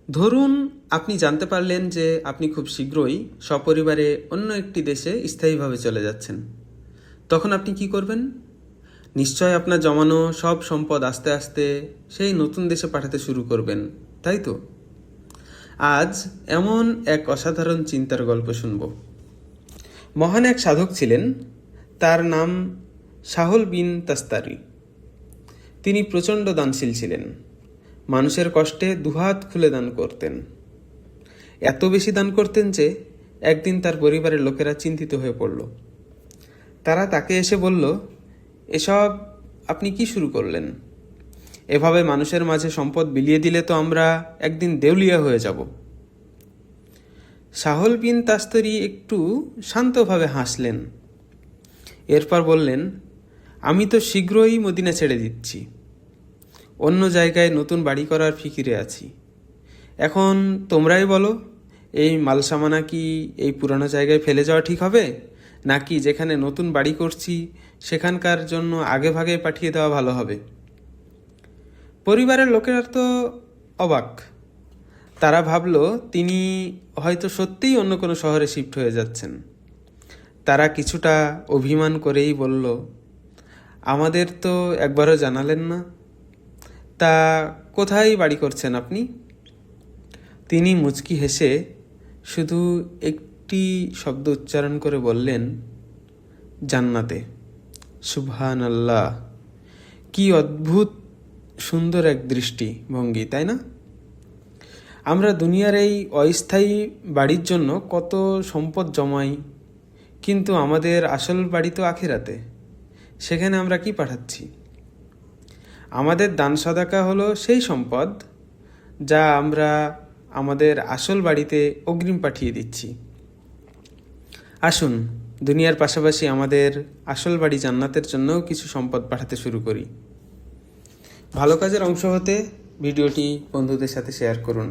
ধরুন আপনি জানতে পারলেন যে আপনি খুব শীঘ্রই সপরিবারে অন্য একটি দেশে স্থায়ীভাবে চলে যাচ্ছেন। তখন আপনি কি করবেন? নিশ্চয় আপনার জমানো সব সম্পদ আস্তে আস্তে সেই নতুন দেশে পাঠাতে শুরু করবেন, তাই তো? আজ এমন এক অসাধারণ চিন্তার গল্প শুনব। মহান এক সাধক ছিলেন, তার নাম সাহল বিন তাস্তারি। তিনি প্রচণ্ড দানশীল ছিলেন। মানুষের কষ্টে দুহাত খুলে দান করতেন। এত বেশি দান করতেন যে একদিন তার পরিবারের লোকেরা চিন্তিত হয়ে পড়ল। তারা তাকে এসে বলল, এসব আপনি কি শুরু করলেন? এভাবে মানুষের মাঝে সম্পদ বিলিয়ে দিলে তো আমরা একদিন দেউলিয়া হয়ে যাব। সাহল বিন তাস্তরি একটু শান্তভাবে হাসলেন। এরপর বললেন, আমি তো শীঘ্রই মদিনা ছেড়ে দিচ্ছি। অন্য জায়গায় নতুন বাড়ি করার ফিকিরে আছি। এখন তোমরাই বলো, এই মালসামানা কি এই পুরানো জায়গায় ফেলে যাওয়া ঠিক হবে, নাকি যেখানে নতুন বাড়ি করছি সেখানকার জন্য আগে ভাগে পাঠিয়ে দেওয়া ভালো হবে? পরিবারের লোকেরা তো অবাক। তারা ভাবল তিনি হয়তো সত্যিই অন্য কোনো শহরে শিফট হয়ে যাচ্ছেন। তারা কিছুটা অভিমান করেই বলল, আমাদের তো একবারও জানালেন না। তা কোথায় বাড়ি করছেন আপনি? তিনি মুচকি হেসে শুধু একটি শব্দ উচ্চারণ করে বললেন, জান্নাতে। সুবহানাল্লাহ! কি অদ্ভুত সুন্দর এক দৃষ্টিভঙ্গি, তাই না? আমরা দুনিয়ার এই অস্থায়ী বাড়ির জন্য কত সম্পদ জমাই, কিন্তু আমাদের আসল বাড়ি তো আখিরাতে। সেখানে আমরা কি পাঠাচ্ছি? আমাদের দান সাদাকা হলো সেই সম্পদ যা আমরা আমাদের আসল বাড়িতে অগ্রিম পাঠিয়ে দিচ্ছি। আসুন, দুনিয়ার পাশাপাশি আমাদের আসল বাড়ি জান্নাতের জন্যও কিছু সম্পদ পাঠাতে শুরু করি। ভালো কাজের অংশ হতে ভিডিওটি বন্ধুদের সাথে শেয়ার করুন।